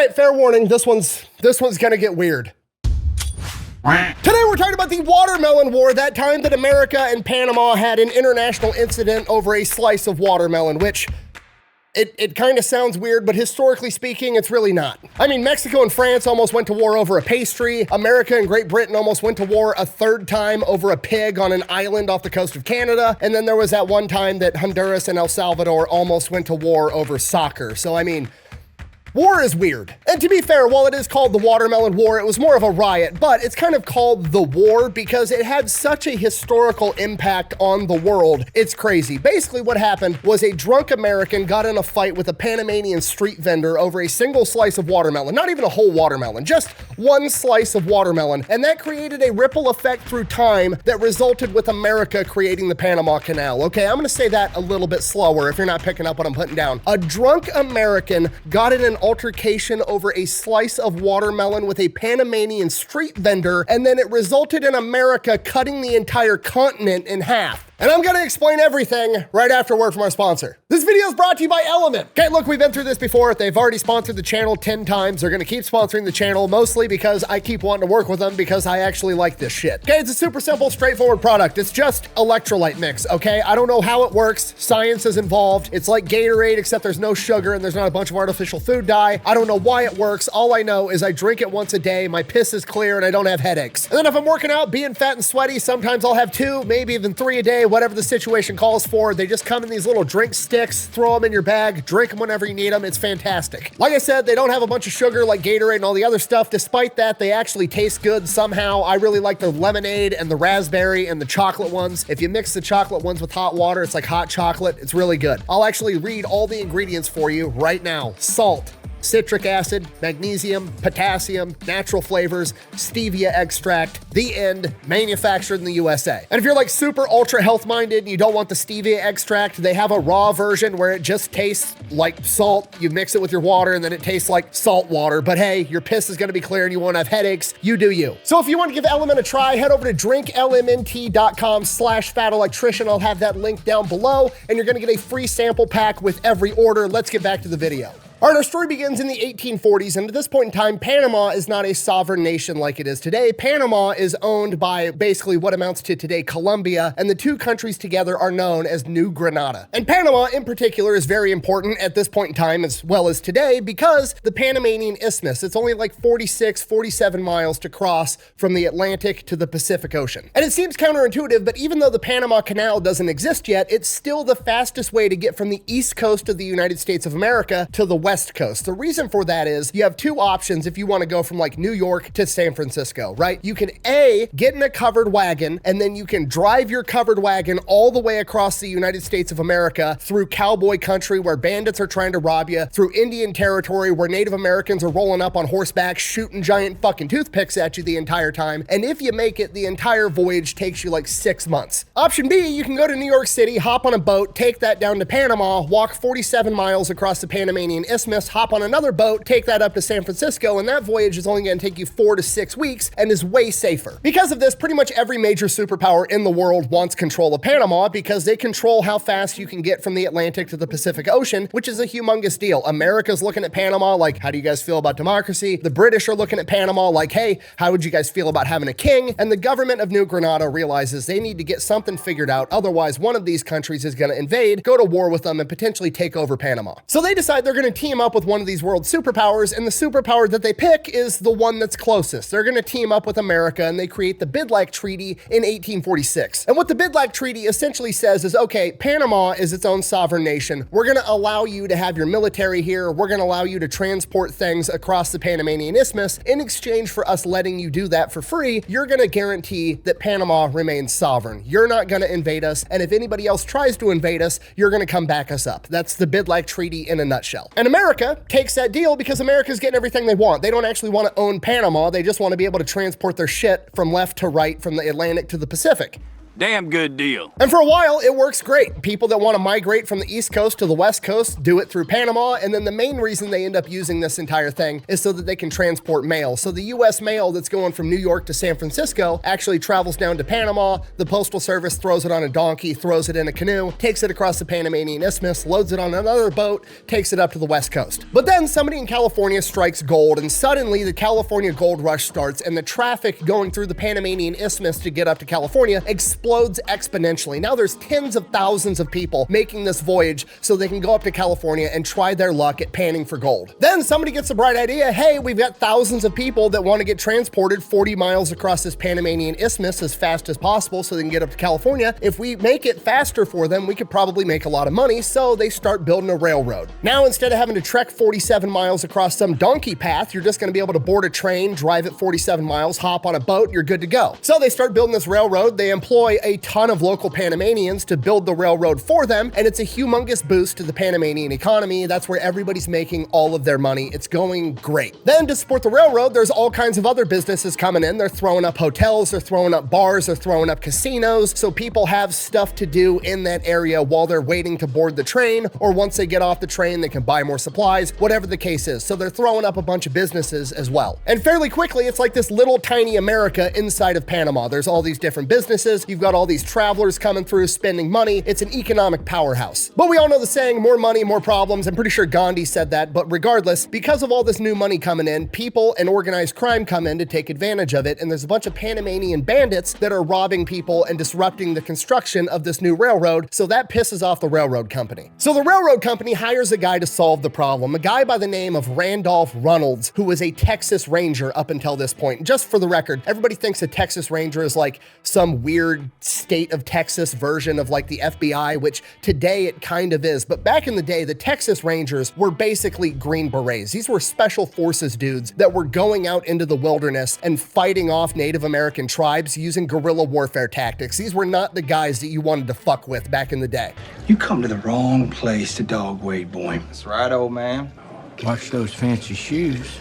right, fair warning, this one's gonna get weird. Today we're talking about the watermelon war, that time that America and Panama had an international incident over a slice of watermelon, which it kind of sounds weird, but historically speaking, it's really not. I mean, Mexico and France almost went to war over a pastry. America and Great Britain almost went to war a third time over a pig on an island off the coast of Canada. And then there was that one time that Honduras and El Salvador almost went to war over soccer. So, I mean, war is weird. And to be fair, while it is called the Watermelon War, it was more of a riot, but it's kind of called the war because it had such a historical impact on the world. It's crazy. Basically what happened was a drunk American got in a fight with a Panamanian street vendor over a single slice of watermelon, not even a whole watermelon, just one slice of watermelon. And that created a ripple effect through time that resulted with America creating the Panama Canal. Okay, I'm gonna say that a little bit slower if you're not picking up what I'm putting down. A drunk American got in an altercation over a slice of watermelon with a Panamanian street vendor, and then it resulted in America cutting the entire continent in half. And I'm gonna explain everything right after word from our sponsor. This video is brought to you by Element. Okay, look, we've been through this before. They've already sponsored the channel 10 times. They're gonna keep sponsoring the channel, mostly because I keep wanting to work with them because I actually like this shit. Okay, it's a super simple, straightforward product. It's just electrolyte mix, okay? I don't know how it works. Science is involved. It's like Gatorade, except there's no sugar and there's not a bunch of artificial food dye. I don't know why it works. All I know is I drink it once a day, my piss is clear, and I don't have headaches. And then if I'm working out, being fat and sweaty, sometimes I'll have 2, maybe even 3 a day, whatever the situation calls for. They just come in these little drink sticks, throw them in your bag, drink them whenever you need them. It's fantastic. Like I said, they don't have a bunch of sugar like Gatorade and all the other stuff. Despite that, they actually taste good somehow. I really like the lemonade and the raspberry and the chocolate ones. If you mix the chocolate ones with hot water, it's like hot chocolate. It's really good. I'll actually read all the ingredients for you right now. Salt, citric acid, magnesium, potassium, natural flavors, stevia extract, the end, manufactured in the USA. And if you're like super ultra health minded and you don't want the stevia extract, they have a raw version where it just tastes like salt. You mix it with your water and then it tastes like salt water. But hey, your piss is gonna be clear and you won't have headaches. You do you. So if you want to give Element a try, head over to drinklmnt.com/fatelectrician. I'll have that link down below and you're gonna get a free sample pack with every order. Let's get back to the video. All right, our story begins in the 1840s, and at this point in time, Panama is not a sovereign nation like it is today. Panama is owned by basically what amounts to today Colombia, and the two countries together are known as New Granada. And Panama in particular is very important at this point in time as well as today because the Panamanian Isthmus, it's only like 46, 47 miles to cross from the Atlantic to the Pacific Ocean. And it seems counterintuitive, but even though the Panama Canal doesn't exist yet, it's still the fastest way to get from the east coast of the United States of America to the West Coast. The reason for that is you have 2 options if you want to go from like New York to San Francisco, right? You can A, get in a covered wagon, and then you can drive your covered wagon all the way across the United States of America through cowboy country where bandits are trying to rob you, through Indian territory where Native Americans are rolling up on horseback, shooting giant fucking toothpicks at you the entire time. And if you make it, the entire voyage takes you like 6 months. Option B, you can go to New York City, hop on a boat, take that down to Panama, walk 47 miles across the Panamanian Isthmus, hop on another boat, take that up to San Francisco, and that voyage is only going to take you 4 to 6 weeks and is way safer. Because of this, pretty much every major superpower in the world wants control of Panama because they control how fast you can get from the Atlantic to the Pacific Ocean, which is a humongous deal. America's looking at Panama like, how do you guys feel about democracy? The British are looking at Panama like, hey, how would you guys feel about having a king? And the government of New Granada realizes they need to get something figured out, otherwise one of these countries is going to invade, go to war with them, and potentially take over Panama. So they decide they're going to team up with one of these world superpowers, and the superpower that they pick is the one that's closest. They're going to team up with America, and they create the Bidlack Treaty in 1846. And what the Bidlack Treaty essentially says is, okay, Panama is its own sovereign nation. We're going to allow you to have your military here. We're going to allow you to transport things across the Panamanian Isthmus. In exchange for us letting you do that for free, you're going to guarantee that Panama remains sovereign. You're not going to invade us, and if anybody else tries to invade us, you're going to come back us up. That's the Bidlack Treaty in a nutshell. And America takes that deal because America's getting everything they want. They don't actually want to own Panama. They just want to be able to transport their shit from left to right, from the Atlantic to the Pacific. Damn good deal. And for a while, it works great. People that want to migrate from the East Coast to the West Coast do it through Panama, and then the main reason they end up using this entire thing is so that they can transport mail. So the US mail that's going from New York to San Francisco actually travels down to Panama. The Postal Service throws it on a donkey, throws it in a canoe, takes it across the Panamanian Isthmus, loads it on another boat, takes it up to the West Coast. But then somebody in California strikes gold, and suddenly the California gold rush starts, and the traffic going through the Panamanian Isthmus to get up to California explodes exponentially. Now there's tens of thousands of people making this voyage so they can go up to California and try their luck at panning for gold. Then somebody gets the bright idea, hey, we've got thousands of people that want to get transported 40 miles across this Panamanian Isthmus as fast as possible so they can get up to California. If we make it faster for them, we could probably make a lot of money, so they start building a railroad. Now, instead of having to trek 47 miles across some donkey path, you're just going to be able to board a train, drive it 47 miles, hop on a boat, you're good to go. So they start building this railroad. They employ a ton of local Panamanians to build the railroad for them, and it's a humongous boost to the Panamanian economy. That's where everybody's making all of their money. It's going great. Then to support the railroad, there's all kinds of other businesses coming in. They're throwing up hotels, they're throwing up bars, they're throwing up casinos, so people have stuff to do in that area while they're waiting to board the train, or once they get off the train, they can buy more supplies, whatever the case is. So they're throwing up a bunch of businesses as well. And fairly quickly, it's like this little tiny America inside of Panama. There's all these different businesses. You've got all these travelers coming through, spending money. It's an economic powerhouse. But we all know the saying, more money, more problems. I'm pretty sure Gandhi said that, but regardless, because of all this new money coming in, people and organized crime come in to take advantage of it, and there's a bunch of Panamanian bandits that are robbing people and disrupting the construction of this new railroad, so that pisses off the railroad company. So the railroad company hires a guy to solve the problem, a guy by the name of Randolph Runnels, who was a Texas Ranger up until this point. Just for the record, everybody thinks a Texas Ranger is like some weird state of Texas version of like the FBI, which today it kind of is, but back in the day, the Texas Rangers were basically Green Berets. These were special forces dudes that were going out into the wilderness and fighting off Native American tribes using guerrilla warfare tactics. These were not the guys that you wanted to fuck with back in the day. You come to the wrong place to dog wade, boy. That's right, old man. Watch those fancy shoes.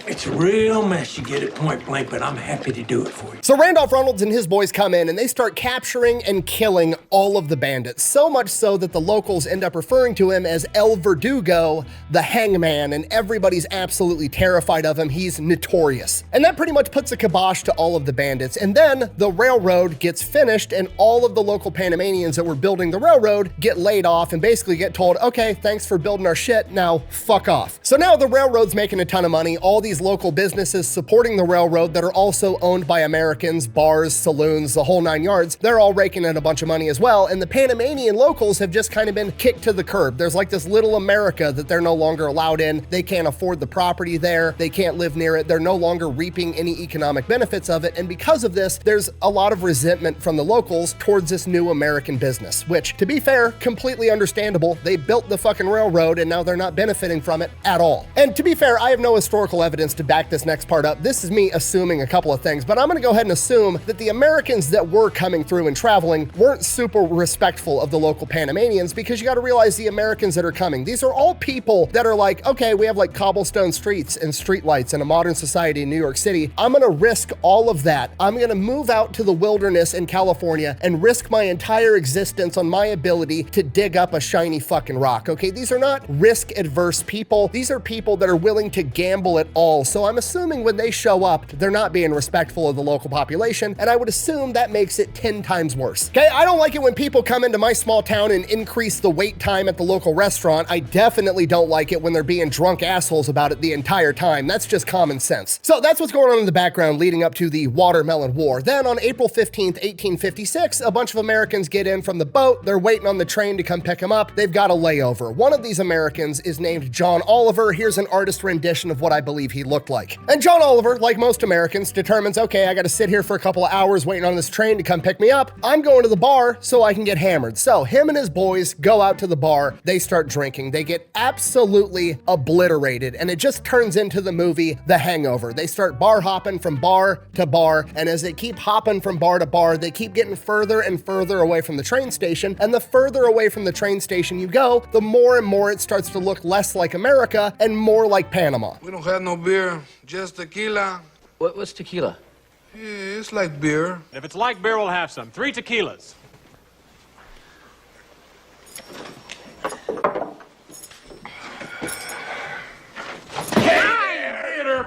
It's a real mess you get at point blank, but I'm happy to do it for you. So Randolph Runnels and his boys come in and they start capturing and killing all of the bandits, so much so that the locals end up referring to him as El Verdugo, the hangman, and everybody's absolutely terrified of him. He's notorious. And that pretty much puts a kibosh to all of the bandits. And then the railroad gets finished and all of the local Panamanians that were building the railroad get laid off and basically get told, okay, thanks for building our shit, now fuck off. So now the railroad's making a ton of money. All these local businesses supporting the railroad that are also owned by Americans, bars, saloons, the whole nine yards, they're all raking in a bunch of money as well. And the Panamanian locals have just kind of been kicked to the curb. There's like this little America that they're no longer allowed in. They can't afford the property there. They can't live near it. They're no longer reaping any economic benefits of it. And because of this, there's a lot of resentment from the locals towards this new American business, which, to be fair, completely understandable. They built the fucking railroad and now they're not benefiting from it at all. And to be fair, I have no historical evidence to back this next part up. This is me assuming a couple of things, but I'm gonna go ahead and assume that the Americans that were coming through and traveling weren't super respectful of the local Panamanians, because you gotta realize the Americans that are coming, these are all people that are like, okay, we have like cobblestone streets and streetlights in a modern society in New York City. I'm gonna risk all of that. I'm gonna move out to the wilderness in California and risk my entire existence on my ability to dig up a shiny fucking rock, okay? These are not risk-adverse people. These are people that are willing to gamble at all. So I'm assuming when they show up, they're not being respectful of the local population, and I would assume that makes it 10 times worse. Okay, I don't like it when people come into my small town and increase the wait time at the local restaurant. I definitely don't like it when they're being drunk assholes about it the entire time. That's just common sense. So that's what's going on in the background leading up to the Watermelon War. Then on April 15th, 1856, a bunch of Americans get in from the boat. They're waiting on the train to come pick them up. They've got a layover. One of these Americans is named John Oliver. Here's an artist rendition of what I believe he looked like. And John Oliver, like most Americans, determines, okay, I gotta sit here for a couple of hours waiting on this train to come pick me up. I'm going to the bar so I can get hammered. So him and his boys go out to the bar. They start drinking. They get absolutely obliterated. And it just turns into the movie The Hangover. They start bar hopping from bar to bar. And as they keep hopping from bar to bar, they keep getting further and further away from the train station. And the further away from the train station you go, the more and more it starts to look less like America and more like Panama. We don't have no beer beer, just tequila. What's tequila? Yeah, it's like beer. If it's like beer, we'll have some. 3 tequilas.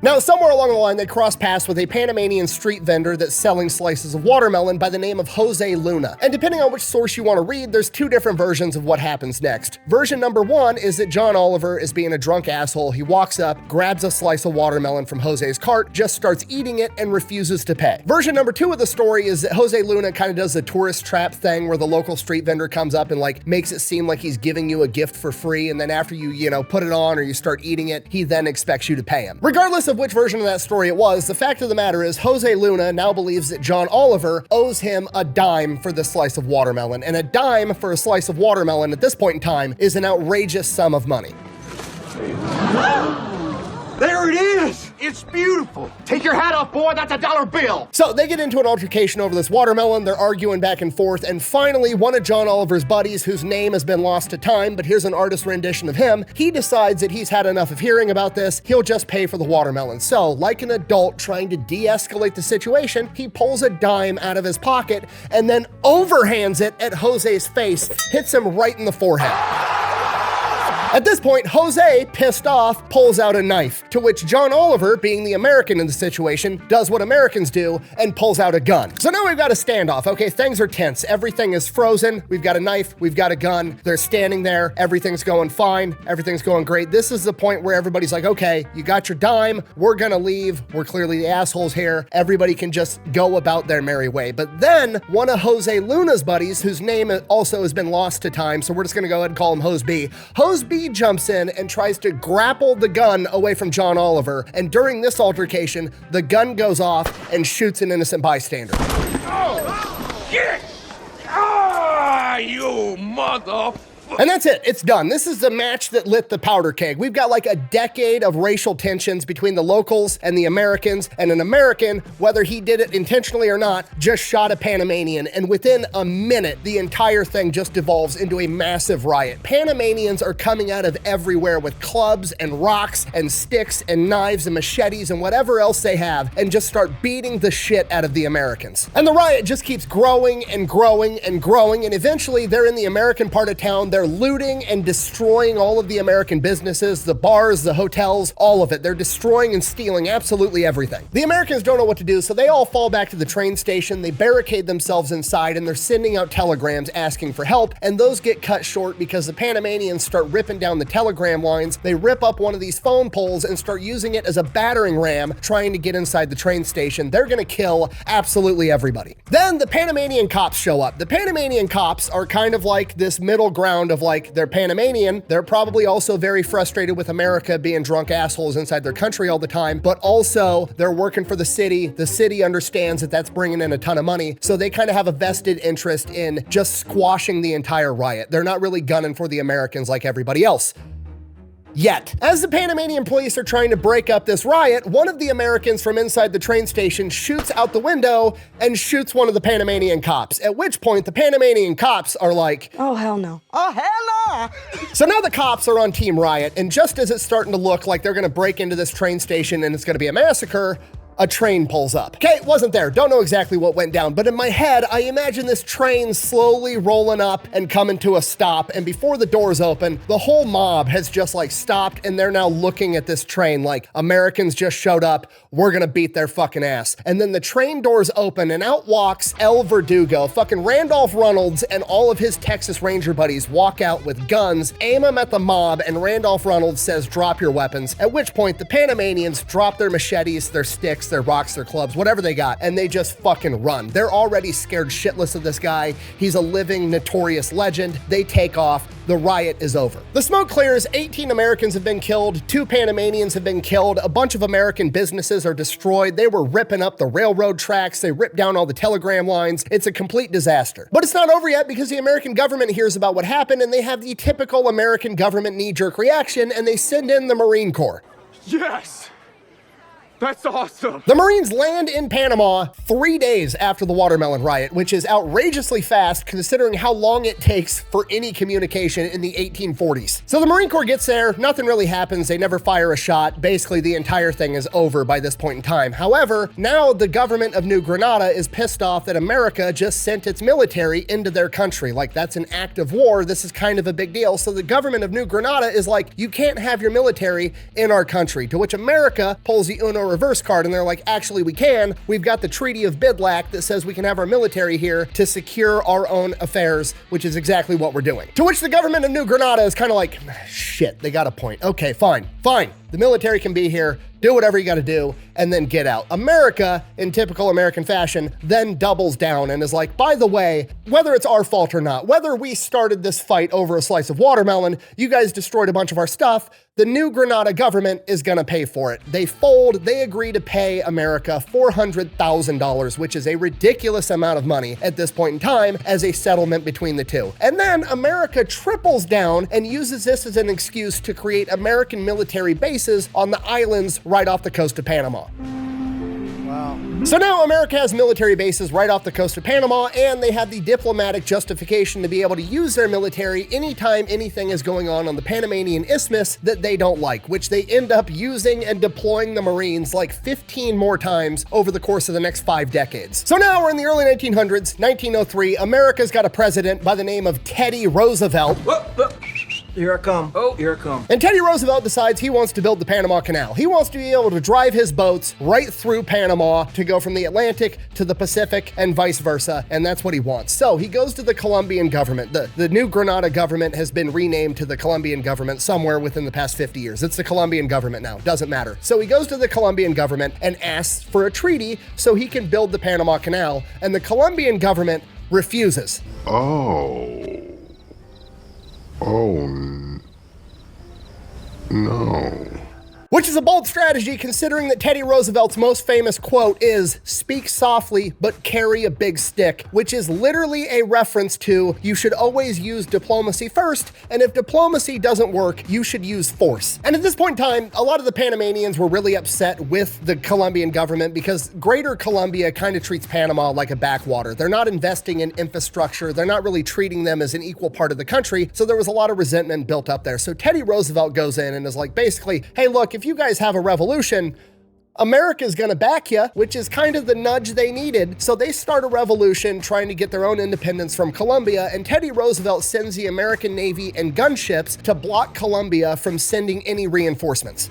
Now, somewhere along the line, they cross paths with a Panamanian street vendor that's selling slices of watermelon by the name of Jose Luna. And depending on which source you want to read, there's 2 different versions of what happens next. Version number 1 is that John Oliver is being a drunk asshole. He walks up, grabs a slice of watermelon from Jose's cart, just starts eating it, and refuses to pay. Version number 2 of the story is that Jose Luna kind of does the tourist trap thing where the local street vendor comes up and like makes it seem like he's giving you a gift for free, and then after you put it on or you start eating it, he then expects you to pay him. Regardless of which version of that story it was, the fact of the matter is Jose Luna now believes that John Oliver owes him a dime for this slice of watermelon, and a dime for a slice of watermelon at this point in time is an outrageous sum of money. There it is! It's beautiful! Take your hat off, boy, that's a $1 bill! So they get into an altercation over this watermelon, they're arguing back and forth, and finally one of John Oliver's buddies, whose name has been lost to time, but here's an artist rendition of him, he decides that he's had enough of hearing about this, he'll just pay for the watermelon. So, like an adult trying to de-escalate the situation, he pulls a dime out of his pocket and then overhands it at Jose's face, hits him right in the forehead. At this point, Jose, pissed off, pulls out a knife, to which John Oliver, being the American in the situation, does what Americans do and pulls out a gun. So now we've got a standoff, okay? Things are tense. Everything is frozen. We've got a knife. We've got a gun. They're standing there. Everything's going fine. Everything's going great. This is the point where everybody's like, okay, you got your dime. We're gonna leave. We're clearly the assholes here. Everybody can just go about their merry way. But then one of Jose Luna's buddies, whose name also has been lost to time, so we're just gonna go ahead and call him Hose B. Hose B jumps in and tries to grapple the gun away from John Oliver, and during this altercation, the gun goes off and shoots an innocent bystander. Oh, get! Ah, you mother... And that's it, it's done. This is the match that lit the powder keg. We've got like a decade of racial tensions between the locals and the Americans, and an American, whether he did it intentionally or not, just shot a Panamanian, and within a minute, the entire thing just devolves into a massive riot. Panamanians are coming out of everywhere with clubs and rocks and sticks and knives and machetes and whatever else they have, and just start beating the shit out of the Americans. And the riot just keeps growing and growing and growing, and eventually they're in the American part of town. They're looting and destroying all of the American businesses, the bars, the hotels, all of it. They're destroying and stealing absolutely everything. The Americans don't know what to do, so they all fall back to the train station. They barricade themselves inside, and they're sending out telegrams asking for help, and those get cut short because the Panamanians start ripping down the telegram lines. They rip up one of these phone poles and start using it as a battering ram, trying to get inside the train station. They're gonna kill absolutely everybody. Then the Panamanian cops show up. The Panamanian cops are kind of like this middle ground of like, they're Panamanian, they're probably also very frustrated with America being drunk assholes inside their country all the time, but also they're working for the city understands that that's bringing in a ton of money, so they kind of have a vested interest in just squashing the entire riot. They're not really gunning for the Americans like everybody else. Yet. As the Panamanian police are trying to break up this riot, one of the Americans from inside the train station shoots out the window and shoots one of the Panamanian cops, at which point the Panamanian cops are like, oh, hell no. Oh, hell no! So now the cops are on Team Riot, and just as it's starting to look like they're gonna break into this train station and it's gonna be a massacre, a train pulls up. Okay, it wasn't there. Don't know exactly what went down, but in my head, I imagine this train slowly rolling up and coming to a stop, and before the doors open, the whole mob has just like stopped, and they're now looking at this train like, Americans just showed up, we're gonna beat their fucking ass. And then the train doors open, and out walks El Verdugo. Fucking Randolph Reynolds and all of his Texas Ranger buddies walk out with guns, aim them at the mob, and Randolph Reynolds says, drop your weapons, at which point the Panamanians drop their machetes, their sticks, their rocks, their clubs, whatever they got, and they just fucking run. They're already scared shitless of this guy. He's a living, notorious legend. They take off. The riot is over. The smoke clears. 18 Americans have been killed. 2 Panamanians have been killed. A bunch of American businesses are destroyed. They were ripping up the railroad tracks. They ripped down all the telegram lines. It's a complete disaster. But it's not over yet, because the American government hears about what happened, and they have the typical American government knee-jerk reaction, and they send in the Marine Corps. Yes! That's awesome. The Marines land in Panama 3 days after the watermelon riot, which is outrageously fast considering how long it takes for any communication in the 1840s. So the Marine Corps gets there, nothing really happens, they never fire a shot. Basically, the entire thing is over by this point in time. However, now the government of New Granada is pissed off that America just sent its military into their country. Like, that's an act of war. This is kind of a big deal. So the government of New Granada is like, you can't have your military in our country, to which America pulls the Uno reverse card and they're like, actually we can. We've got the Treaty of Bidlack that says we can have our military here to secure our own affairs, which is exactly what we're doing. To which the government of New Granada is kind of like, shit, they got a point. Okay, fine. The military can be here, do whatever you gotta do, and then get out. America, in typical American fashion, then doubles down and is like, by the way, whether it's our fault or not, whether we started this fight over a slice of watermelon, you guys destroyed a bunch of our stuff, the New Granada government is gonna pay for it. They fold, they agree to pay America $400,000, which is a ridiculous amount of money at this point in time as a settlement between the two. And then America triples down and uses this as an excuse to create American military bases on the islands right off the coast of Panama. So now America has military bases right off the coast of Panama, and they have the diplomatic justification to be able to use their military anytime anything is going on the Panamanian Isthmus that they don't like, which they end up using and deploying the Marines like 15 more times over the course of the next 5 decades. So now we're in the early 1900s, 1903, America's got a president by the name of Teddy Roosevelt. Here I come. Oh, here I come. And Teddy Roosevelt decides he wants to build the Panama Canal. He wants to be able to drive his boats right through Panama to go from the Atlantic to the Pacific and vice versa, and that's what he wants. So he goes to the Colombian government. The New Granada government has been renamed to the Colombian government somewhere within the past 50 years. It's the Colombian government now, doesn't matter. So he goes to the Colombian government and asks for a treaty so he can build the Panama Canal, and the Colombian government refuses. No. Which is a bold strategy considering that Teddy Roosevelt's most famous quote is, "Speak softly, but carry a big stick," which is literally a reference to you should always use diplomacy first, and if diplomacy doesn't work, you should use force. And at this point in time, a lot of the Panamanians were really upset with the Colombian government because Greater Colombia kind of treats Panama like a backwater. They're not investing in infrastructure. They're not really treating them as an equal part of the country. So there was a lot of resentment built up there. So Teddy Roosevelt goes in and is like, basically, hey, look, if you guys have a revolution, America's gonna back you, which is kind of the nudge they needed. So they start a revolution trying to get their own independence from Colombia, and Teddy Roosevelt sends the American Navy and gunships to block Colombia from sending any reinforcements.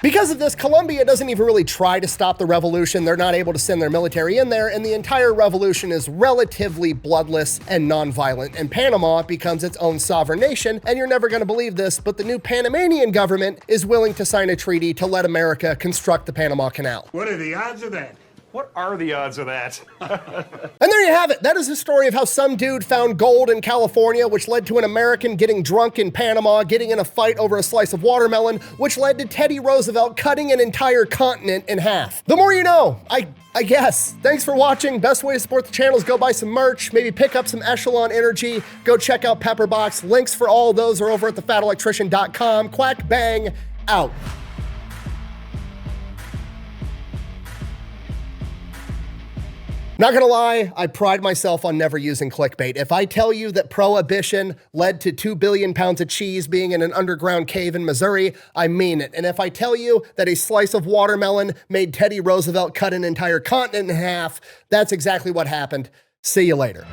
Because of this, Colombia doesn't even really try to stop the revolution. They're not able to send their military in there, and the entire revolution is relatively bloodless and non-violent. And Panama becomes its own sovereign nation, and you're never gonna believe this, but the new Panamanian government is willing to sign a treaty to let America construct the Panama Canal. What are the odds of that? What are the odds of that? And there you have it. That is the story of how some dude found gold in California, which led to an American getting drunk in Panama, getting in a fight over a slice of watermelon, which led to Teddy Roosevelt cutting an entire continent in half. The more you know, I guess. Thanks for watching. Best way to support the channel is go buy some merch, maybe pick up some Echelon Energy, go check out Pepperbox. Links for all of those are over at thefatelectrician.com. Quack bang, out. Not gonna lie, I pride myself on never using clickbait. If I tell you that prohibition led to 2 billion pounds of cheese being in an underground cave in Missouri, I mean it. And if I tell you that a slice of watermelon made Teddy Roosevelt cut an entire continent in half, that's exactly what happened. See you later.